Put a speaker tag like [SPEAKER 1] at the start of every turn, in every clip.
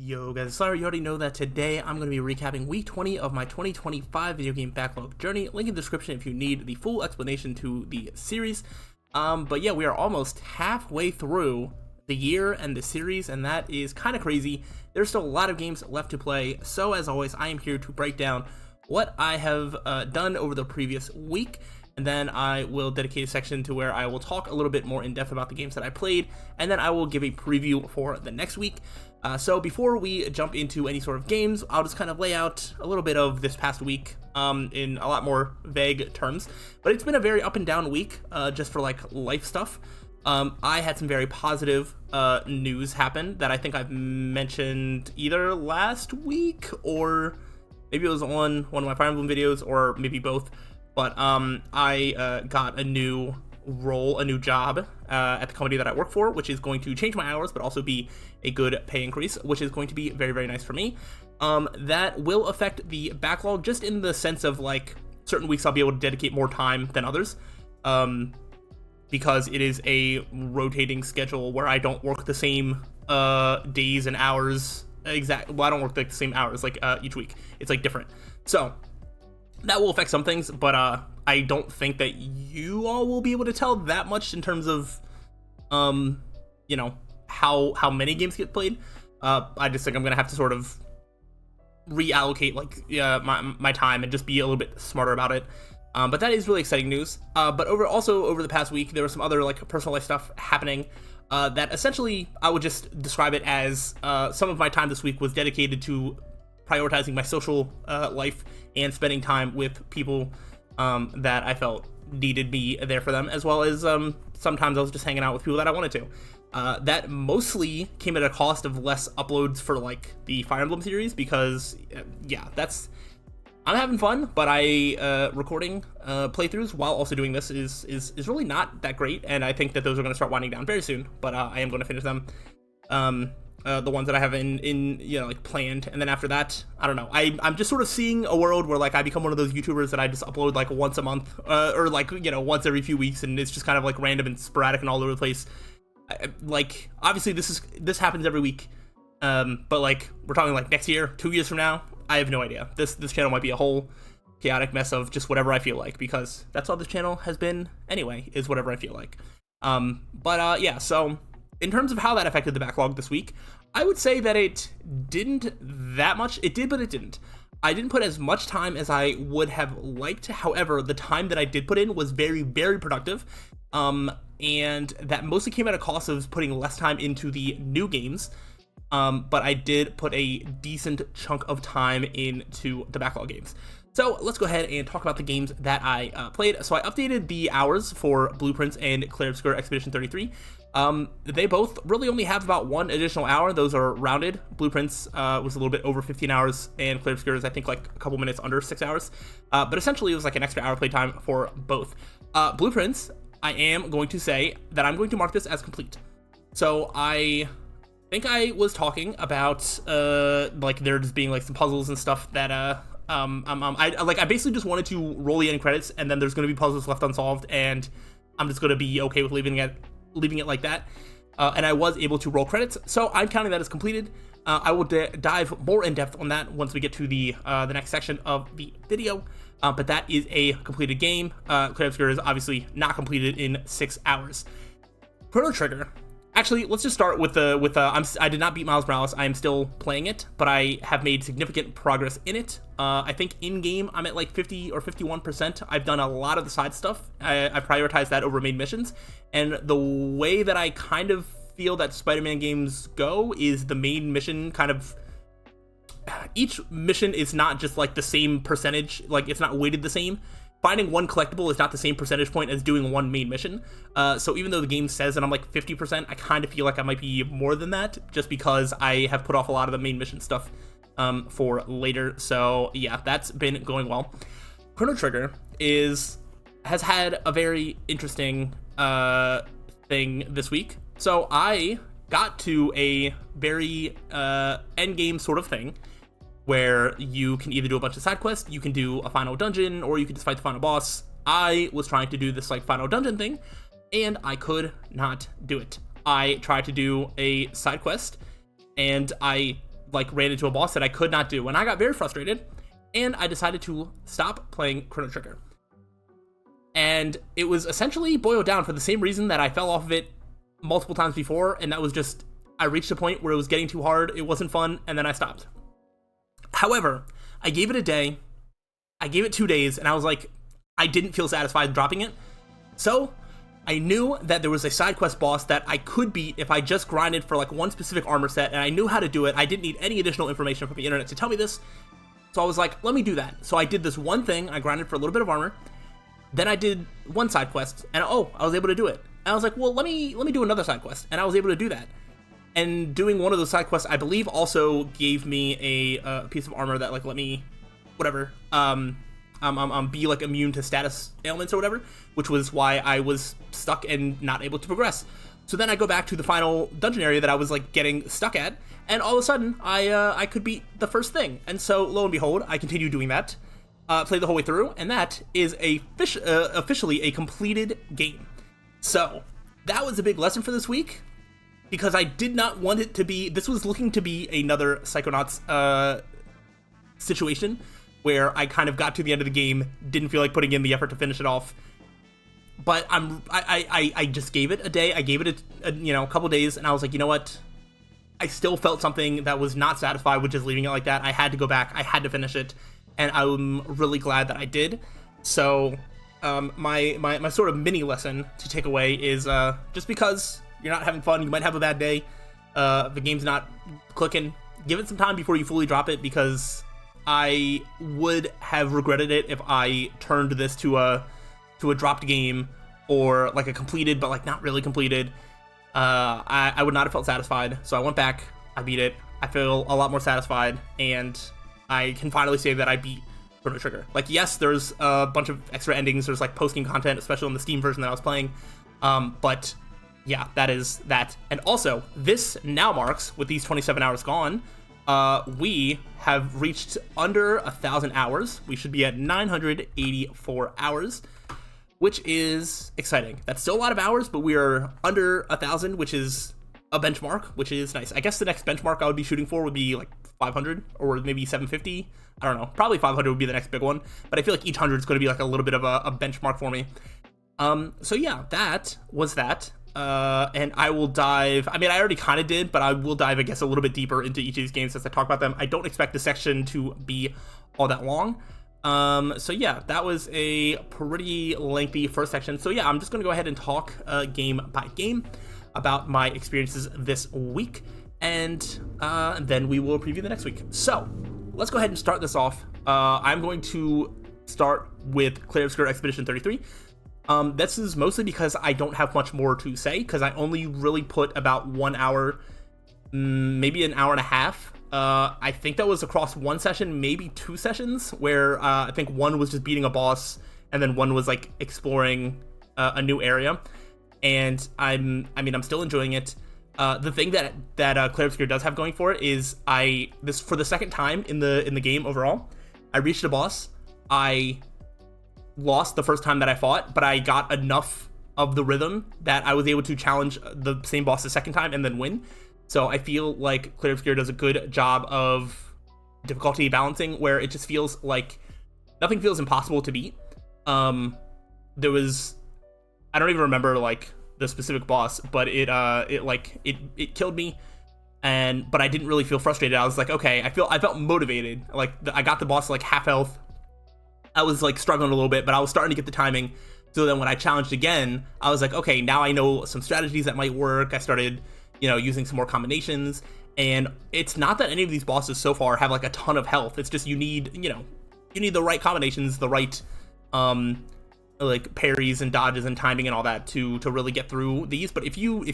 [SPEAKER 1] Yo guys, sorry you already know that today I'm going to be recapping week 20 of my 2025 video game backlog journey. Link in the description if you need the full explanation to the series. But yeah, we are almost halfway through the year and the series, and that is kind of crazy. There's still a lot of games left to play, so as always, I am here to break down what I have done over the previous week. And then I will dedicate a section to where I will talk a little bit more in depth about the games that I played, and then I will give a preview for the next week. So before we jump into any sort of games, I'll just kind of lay out a little bit of this past week in a lot more vague terms. But it's been a very up and down week just for like life stuff. I had some very positive news happen that I think I've mentioned either last week or maybe it was on one of my Fire Emblem videos, or maybe both. But I got a new role, a new job at the company that I work for, which is going to change my hours, but also be a good pay increase, which is going to be very, very nice for me. That will affect the backlog just in the sense of like certain weeks I'll be able to dedicate more time than others, because it is a rotating schedule where I don't work the same days and hours exactly. Well, I don't work like the same hours like each week. It's like different. So that will affect some things, but I don't think that you all will be able to tell that much in terms of, you know, how many games get played. I just think I'm gonna have to sort of reallocate like my time and just be a little bit smarter about it. But that is really exciting news. But over the past week, there was some other like personal life stuff happening that essentially I would just describe it as some of my time this week was dedicated to prioritizing my social life and spending time with people that I felt needed me there for them, as well as sometimes I was just hanging out with people that I wanted to. That mostly came at a cost of less uploads for like the Fire Emblem series, because yeah, I'm having fun, but recording playthroughs while also doing this is really not that great, and I think that those are going to start winding down very soon, but I am going to finish them. The ones that I have in you know, like planned, and then after that, I don't know. I'm just sort of seeing a world where like I become one of those YouTubers that I just upload like once a month, or like, you know, once every few weeks, and it's just kind of like random and sporadic and all over the place. Like obviously this happens every week, but like we're talking like next year, 2 years from now, I have no idea. This channel might be a whole chaotic mess of just whatever I feel like, because that's all this channel has been anyway, is whatever I feel like. Yeah, so in terms of how that affected the backlog this week, I would say that it didn't that much. It did, but it didn't. I didn't put as much time as I would have liked. However, the time that I did put in was very, very productive. And that mostly came at a cost of putting less time into the new games. But I did put a decent chunk of time into the backlog games. So let's go ahead and talk about the games that I played. So I updated the hours for Blueprints and Clair Obscur Expedition 33. They both really only have about one additional hour. Those are rounded. Blueprints was a little bit over 15 hours, and Clair Obscur is, I think, like a couple minutes under 6 hours. But essentially, it was like an extra hour playtime for both. Blueprints, I am going to say that I'm going to mark this as complete. So I think I was talking about like there just being like some puzzles and stuff that I basically just wanted to roll the end credits, and then there's going to be puzzles left unsolved, and I'm just going to be okay with leaving it like that. And I was able to roll credits, so I'm counting that as completed. I will dive more in depth on that once we get to the next section of the video. But that is a completed game. Clair Obscur is obviously not completed in 6 hours. Chrono Trigger. Actually, let's just start with I did not beat Miles Morales. I am still playing it, but I have made significant progress in it. I think in-game, I'm at like 50 or 51%. I've done a lot of the side stuff. I prioritize that over main missions. And the way that I kind of feel that Spider-Man games go is the main mission kind of... Each mission is not just like the same percentage, like it's not weighted the same. Finding one collectible is not the same percentage point as doing one main mission. So even though the game says that I'm like 50%, I kind of feel like I might be more than that, just because I have put off a lot of the main mission stuff for later. So yeah, that's been going well. Chrono Trigger has had a very interesting thing this week. So I got to a very end game sort of thing, where you can either do a bunch of side quests, you can do a final dungeon, or you can just fight the final boss. I was trying to do this like final dungeon thing, and I could not do it. I tried to do a side quest, and I like ran into a boss that I could not do, and I got very frustrated, and I decided to stop playing Chrono Trigger. And it was essentially boiled down for the same reason that I fell off of it multiple times before, and that was just, I reached a point where it was getting too hard, it wasn't fun, and then I stopped. However, I gave it a day, I gave it 2 days, and I was like, I didn't feel satisfied dropping it. So I knew that there was a side quest boss that I could beat if I just grinded for like one specific armor set, and I knew how to do it. I didn't need any additional information from the internet to tell me this. So I was like, let me do that. So I did this one thing, I grinded for a little bit of armor, then I did one side quest, and I was able to do it. And I was like, well, let me do another side quest, and I was able to do that. And doing one of those side quests, I believe, also gave me a piece of armor that like let me, whatever, be like immune to status ailments or whatever, which was why I was stuck and not able to progress. So then I go back to the final dungeon area that I was like getting stuck at, and all of a sudden I could beat the first thing. And so lo and behold, I continue doing that, play the whole way through, and that is officially a completed game. So that was a big lesson for this week, because I did not want it to be, this was looking to be another Psychonauts situation where I kind of got to the end of the game, didn't feel like putting in the effort to finish it off. But I just gave it a day, I gave it a couple days, and I was like, you know what? I still felt something that was not satisfied with just leaving it like that. I had to go back, I had to finish it, and I'm really glad that I did. So my sort of mini lesson to take away is just because you're not having fun, you might have a bad day, the game's not clicking, give it some time before you fully drop it, because I would have regretted it if I turned this to a dropped game, or like a completed but like not really completed. I would not have felt satisfied. So I went back, I beat it, I feel a lot more satisfied, and I can finally say that I beat Chrono Trigger. Like, yes, there's a bunch of extra endings, there's like post-game content, especially on the Steam version that I was playing, but yeah, that is that. And also, this now marks, with these 27 hours gone, we have reached under 1,000 hours. We should be at 984 hours, which is exciting. That's still a lot of hours, but we are under 1,000, which is a benchmark, which is nice. I guess the next benchmark I would be shooting for would be like 500 or maybe 750. I don't know. Probably 500 would be the next big one, but I feel like each 100 is going to be like a little bit of a benchmark for me. So yeah, that was that. And I will dive, I mean, I already kind of did, but I will dive, I guess, a little bit deeper into each of these games as I talk about them. I don't expect this section to be all that long. So yeah, that was a pretty lengthy first section. So yeah, I'm just going to go ahead and talk game by game about my experiences this week, and then we will preview the next week. So let's go ahead and start this off. I'm going to start with Clair Obscur Expedition 33. This is mostly because I don't have much more to say, because I only really put about 1 hour, maybe an hour and a half. I think that was across one session, maybe 2 sessions, where I think one was just beating a boss, and then one was like exploring a new area. And I'm still enjoying it. The thing that Clair Obscur does have going for it is this for the second time in the game overall, I reached a boss. I lost the first time that I fought, but I got enough of the rhythm that I was able to challenge the same boss the second time and then win. So I feel like Clair Obscur does a good job of difficulty balancing, where it just feels like nothing feels impossible to beat. There was, I don't even remember like the specific boss, but it killed me, but I didn't really feel frustrated. I was like, okay, I felt motivated. Like I got the boss like half health. I was like struggling a little bit, but I was starting to get the timing. So then when I challenged again, I was like, okay, now I know some strategies that might work. I started, using some more combinations, and it's not that any of these bosses so far have like a ton of health. It's just you need the right combinations, the right like parries and dodges and timing and all that to really get through these. But if you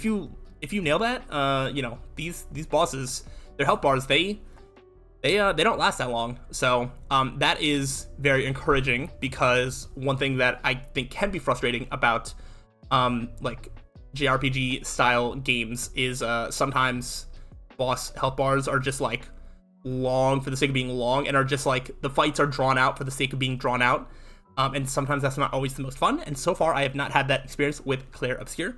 [SPEAKER 1] nail that, these bosses, their health bars, they don't last that long. So that is very encouraging, because one thing that I think can be frustrating about like JRPG style games is sometimes boss health bars are just like long for the sake of being long, and are just like the fights are drawn out for the sake of being drawn out, and sometimes that's not always the most fun. And so far I have not had that experience with Clair Obscur.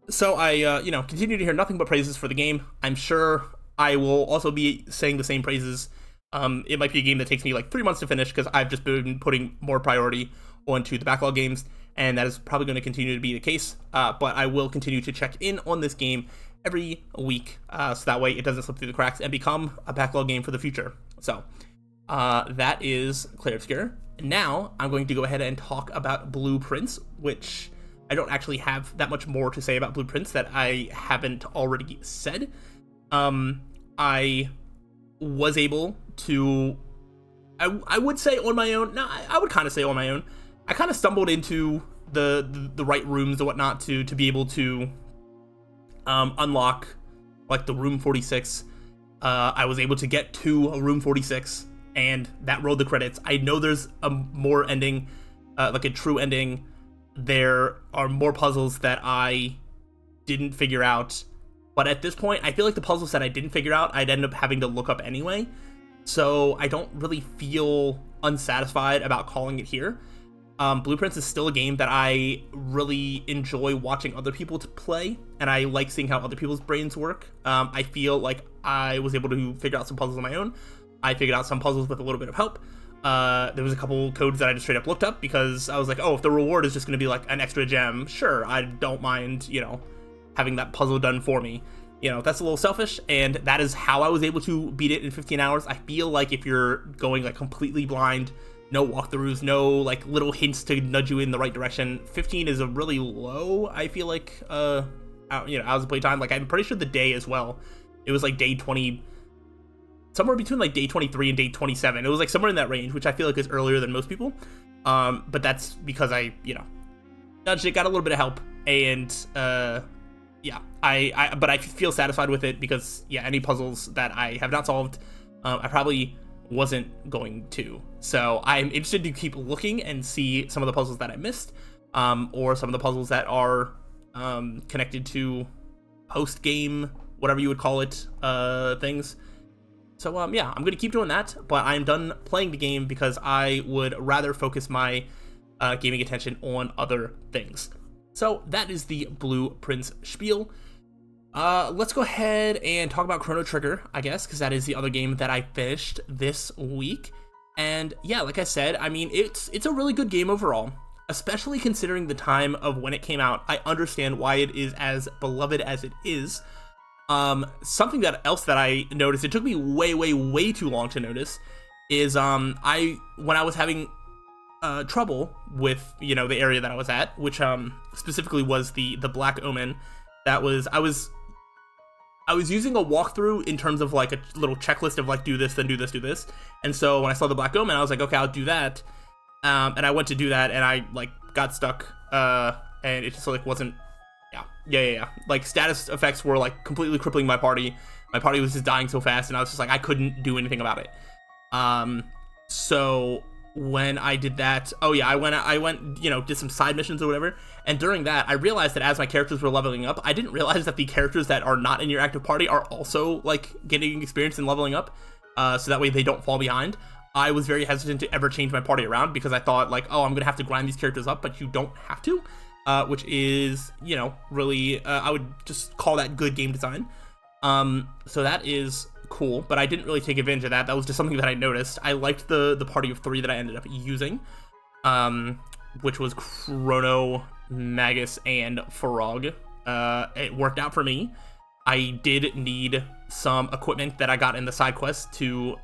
[SPEAKER 1] So I continue to hear nothing but praises for the game. I'm sure I will also be saying the same praises. It might be a game that takes me like 3 months to finish because I've just been putting more priority onto the backlog games, and that is probably going to continue to be the case. But I will continue to check in on this game every week, so that way it doesn't slip through the cracks and become a backlog game for the future. So that is Clair Obscur. Now I'm going to go ahead and talk about Blueprints, which I don't actually have that much more to say about Blueprints that I haven't already said. I was able to, I would say on my own, no, I would kind of say on my own, I kind of stumbled into the right rooms and whatnot to be able to unlock like the room 46. I was able to get to a room 46, and that rolled the credits. I know there's a more ending, like a true ending. There are more puzzles that I didn't figure out, but at this point, I feel like the puzzles that I didn't figure out, I'd end up having to look up anyway. So I don't really feel unsatisfied about calling it here. Blueprints is still a game that I really enjoy watching other people to play, and I like seeing how other people's brains work. I feel like I was able to figure out some puzzles on my own. I figured out some puzzles with a little bit of help. There was a couple codes that I just straight up looked up because I was like, oh, if the reward is just going to be like an extra gem, sure, I don't mind, having that puzzle done for me. That's a little selfish, and that is how I was able to beat it in 15 hours. I feel like if you're going like completely blind, no walkthroughs, no like little hints to nudge you in the right direction, 15 is a really low, I feel like, hours of playtime. Like, I'm pretty sure the day as well, it was like day 20, somewhere between like day 23 and day 27. It was like somewhere in that range, which I feel like is earlier than most people. But that's because I, nudged it, got a little bit of help, and yeah, but I feel satisfied with it because, yeah, any puzzles that I have not solved, I probably wasn't going to. So I'm interested to keep looking and see some of the puzzles that I missed, or some of the puzzles that are connected to post-game, whatever you would call it, things. So yeah, I'm gonna keep doing that, but I'm done playing the game because I would rather focus my gaming attention on other things. So that is the Blueprints spiel. Let's go ahead and talk about Chrono Trigger, I guess, because that is the other game that I finished this week. And yeah, like I said, I mean, it's a really good game overall, especially considering the time of when it came out. I understand why it is as beloved as it is. Something else that I noticed, it took me way too long to notice, is when I was having trouble with the area that I was at, which specifically was the Black Omen. I was using a walkthrough in terms of like a little checklist of like do this, then do this, do this. And so when I saw the Black Omen, I was like, okay, I'll do that. And I went to do that, and I like got stuck, and it just like wasn't. Yeah. Like, status effects were like completely crippling my party. My party was just dying so fast, and I was just like, I couldn't do anything about it. So when I did that, I went, did some side missions or whatever. And during that, I realized that as my characters were leveling up, I didn't realize that the characters that are not in your active party are also like getting experience and leveling up. So that way they don't fall behind. I was very hesitant to ever change my party around because I thought like, I'm gonna have to grind these characters up, but you don't have to. Which is, really, I would just call that good game design. So that is cool, but I didn't really take advantage of that. That was just something that I noticed. I liked the party of 3 that I ended up using, which was Chrono, Magus, and Farog. It worked out for me. I did need some equipment that I got in the side quest to,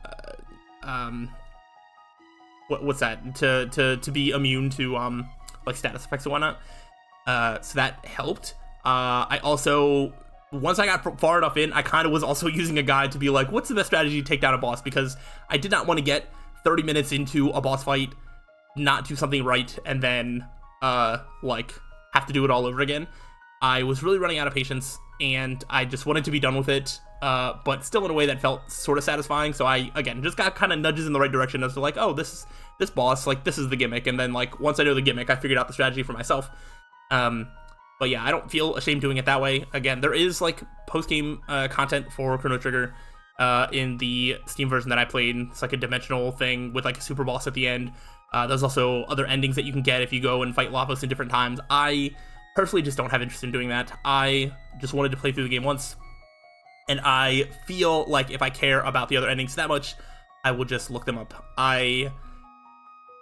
[SPEAKER 1] what's that? To be immune to, like status effects and whatnot. So that helped. I also, once I got far enough in, I kind of was also using a guide to be like, what's the best strategy to take down a boss? Because I did not want to get 30 minutes into a boss fight, not do something right, and then, like, have to do it all over again. I was really running out of patience, and I just wanted to be done with it, but still in a way that felt sort of satisfying. So I, again, just got kind of nudges in the right direction as to like, this boss, like, this is the gimmick. And then, like, once I know the gimmick, I figured out the strategy for myself. But yeah, I don't feel ashamed doing it that way. Again, there is like post-game content for Chrono Trigger in the Steam version that I played. It's like a dimensional thing with like a super boss at the end. There's also other endings that you can get if you go and fight Lavos in different times. I personally just don't have interest in doing that. I just wanted to play through the game once, and I feel like if I care about the other endings that much, I will just look them up. I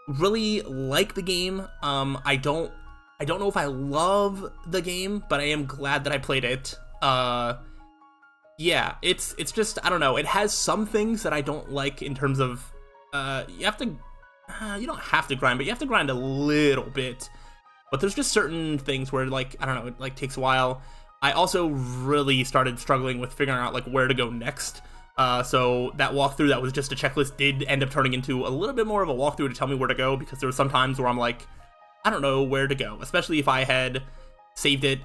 [SPEAKER 1] really like the game. I don't know if I love the game, but I am glad that I played it. Yeah, it's just, I don't know. It has some things that I don't like in terms of you have to you don't have to grind, but you have to grind a little bit. But there's just certain things where, like, I don't know, it like takes a while. I also really started struggling with figuring out like where to go next. So that walkthrough that was just a checklist did end up turning into a little bit more of a walkthrough to tell me where to go, because there were some times where I'm like, I don't know where to go, especially if I had saved it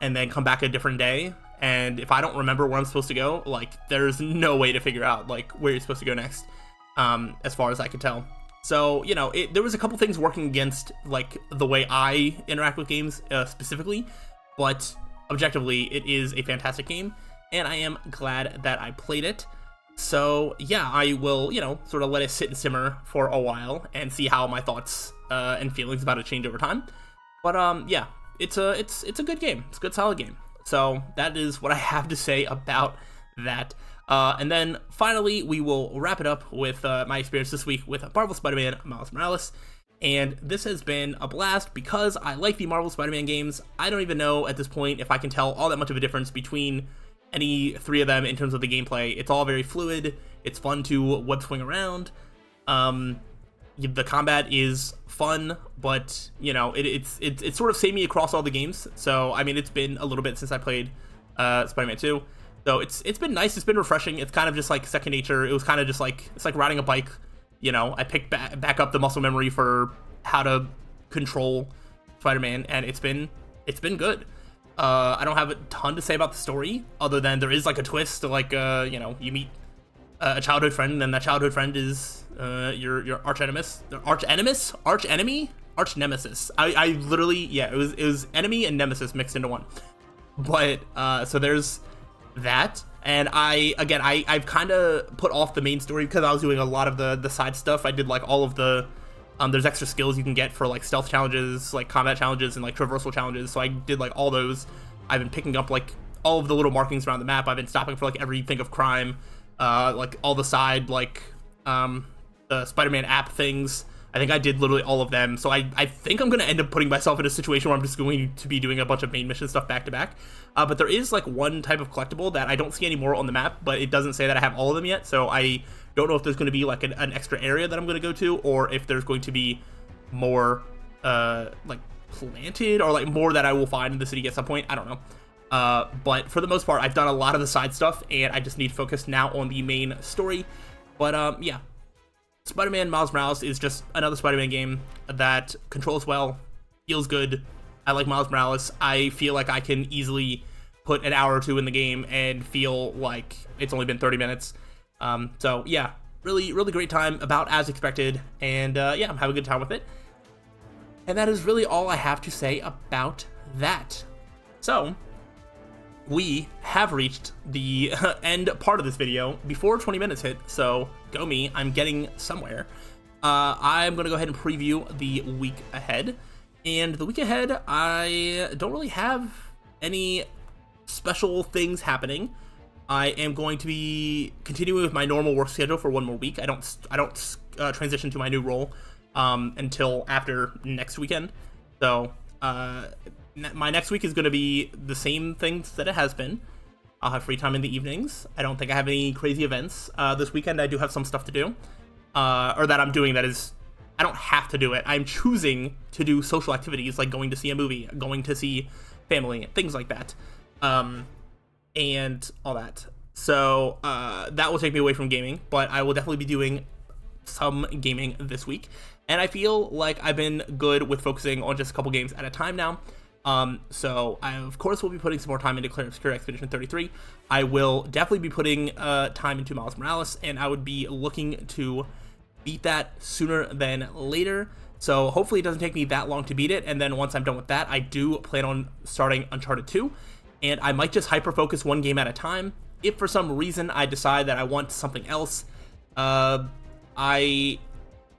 [SPEAKER 1] and then come back a different day. And if I don't remember where I'm supposed to go, like, there's no way to figure out like where you're supposed to go next, as far as I could tell. So, you know, there was a couple things working against like the way I interact with games specifically, but objectively, it is a fantastic game, and I am glad that I played it. So yeah, I will, you know, sort of let it sit and simmer for a while and see how my thoughts and feelings about it change over time. But yeah, it's a good game. It's a good, solid game. So that is what I have to say about that. And then finally, we will wrap it up with my experience this week with Marvel Spider-Man Miles Morales. And this has been a blast because I like the Marvel Spider-Man games. I don't even know at this point if I can tell all that much of a difference between any three of them in terms of the gameplay. It's all very fluid. It's fun to web swing around. The combat is fun, but you know, it's sort of samey across all the games. So I mean, it's been a little bit since I played Spider-Man 2. So it's been nice. It's been refreshing. It's kind of just like second nature. It was kind of just like, it's like riding a bike. You know, I picked back up the muscle memory for how to control Spider-Man, and it's been good. I don't have a ton to say about the story, other than there is like a twist. Like, you know, you meet a childhood friend, and that childhood friend is your arch nemesis. I literally, yeah, it was enemy and nemesis mixed into one. But so there's that. And I've kind of put off the main story because I was doing a lot of the side stuff. I did like all of the there's extra skills you can get for like stealth challenges, like combat challenges, and like traversal challenges. So I did like all those. I've been picking up like all of the little markings around the map. I've been stopping for like everything of crime, like all the side like the Spider-Man app things. I think I did literally all of them. So I think I'm going to end up putting myself in a situation where I'm just going to be doing a bunch of main mission stuff back to back. But there is like one type of collectible that I don't see anymore on the map, but it doesn't say that I have all of them yet. So I don't know if there's going to be like an extra area that I'm going to go to, or if there's going to be more like planted, or like more that I will find in the city at some point. I don't know. But for the most part, I've done a lot of the side stuff, and I just need to focus now on the main story. But yeah. Spider-Man Miles Morales is just another Spider-Man game that controls well, feels good. I like Miles Morales. I feel like I can easily put an hour or two in the game and feel like it's only been 30 minutes. So yeah, really, really great time, about as expected. And yeah, I'm having a good time with it. And that is really all I have to say about that. So we have reached the end part of this video before 20 minutes hit, so go me, I'm getting somewhere. I'm going to go ahead and preview the week ahead. And the week ahead, I don't really have any special things happening. I am going to be continuing with my normal work schedule for one more week. I don't transition to my new role until after next weekend. So my next week is going to be the same things that it has been. I'll have free time in the evenings. I don't think I have any crazy events. This weekend I do have some stuff to do, or that I'm doing that is, I don't have to do it. I'm choosing to do social activities like going to see a movie, going to see family, things like that, and all that. So that will take me away from gaming, but I will definitely be doing some gaming this week. And I feel like I've been good with focusing on just a couple games at a time now. So I, of course, will be putting some more time into Clear Obscure Expedition 33. I will definitely be putting time into Miles Morales, and I would be looking to beat that sooner than later. So hopefully it doesn't take me that long to beat it, and then once I'm done with that, I do plan on starting Uncharted 2, and I might just hyper-focus one game at a time. If for some reason I decide that I want something else, I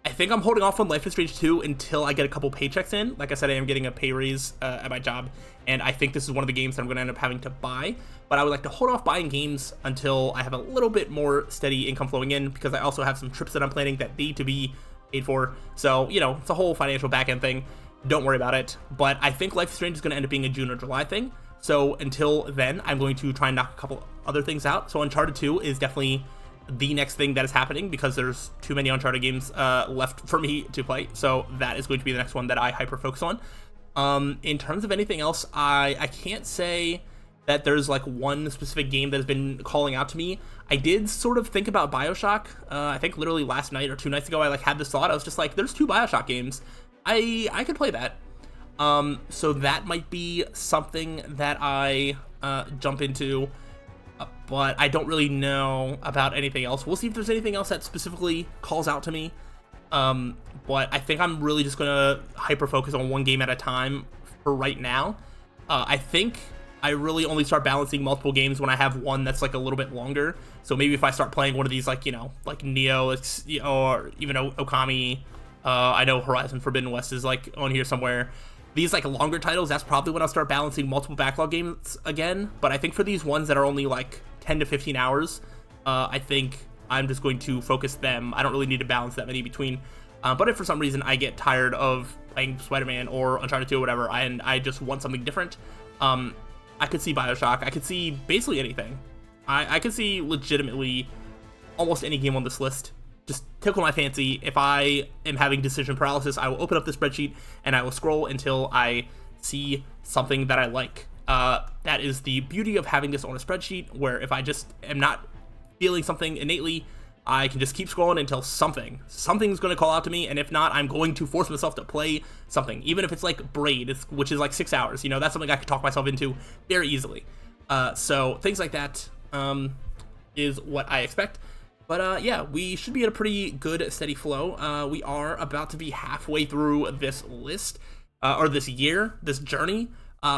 [SPEAKER 1] I think I'm holding off on Life is Strange 2 until I get a couple paychecks in. Like I said, I am getting a pay raise at my job, and I think this is one of the games that I'm going to end up having to buy. But I would like to hold off buying games until I have a little bit more steady income flowing in, because I also have some trips that I'm planning that need to be paid for. So, you know, it's a whole financial back-end thing. Don't worry about it. But I think Life is Strange is going to end up being a June or July thing. So until then, I'm going to try and knock a couple other things out. So Uncharted 2 is definitely the next thing that is happening, because there's too many Uncharted games left for me to play. So that is going to be the next one that I hyper focus on. In terms of anything else, I can't say that there's like one specific game that has been calling out to me. I did sort of think about BioShock. I think literally last night or 2 nights ago, I like had this thought. I was just like, there's 2 BioShock games. I could play that. So that might be something that I jump into. But I don't really know about anything else. We'll see if there's anything else that specifically calls out to me. But I think I'm really just gonna hyper focus on one game at a time for right now. I think I really only start balancing multiple games when I have one that's like a little bit longer. So maybe if I start playing one of these, like, you know, like Neo, or even Okami. I know Horizon Forbidden West is like on here somewhere. These like longer titles, that's probably when I'll start balancing multiple backlog games again. But I think for these ones that are only like 10 to 15 hours, I think I'm just going to focus them. I don't really need to balance that many between. But if for some reason I get tired of playing Spider-Man or Uncharted 2 or whatever, and I just want something different, I could see BioShock. I could see basically anything. I could see legitimately almost any game on this list just tickle my fancy. If I am having decision paralysis, I will open up the spreadsheet and I will scroll until I see something that I like. That is the beauty of having this on a spreadsheet, where if I just am not feeling something innately, I can just keep scrolling until something's going to call out to me, and if not, I'm going to force myself to play something, even if it's like Braid, which is like 6 hours. You know, that's something I could talk myself into very easily. So things like that is what I expect. But yeah, we should be at a pretty good steady flow. We are about to be halfway through this list, or this year, this journey,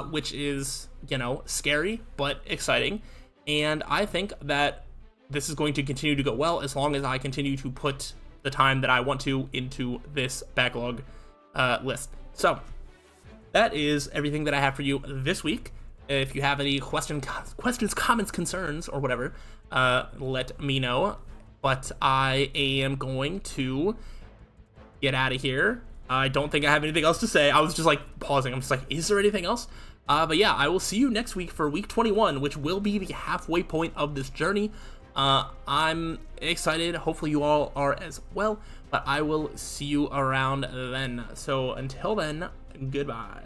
[SPEAKER 1] which is, you know, scary but exciting. And I think that this is going to continue to go well as long as I continue to put the time that I want to into this backlog list. So that is everything that I have for you this week. If you have any questions, comments, concerns, or whatever, let me know. But I am going to get out of here. I don't think I have anything else to say. I was just like pausing. I'm just like, is there anything else? But yeah, I will see you next week for week 21, which will be the halfway point of this journey. I'm excited. Hopefully you all are as well. But I will see you around then. So until then, goodbye.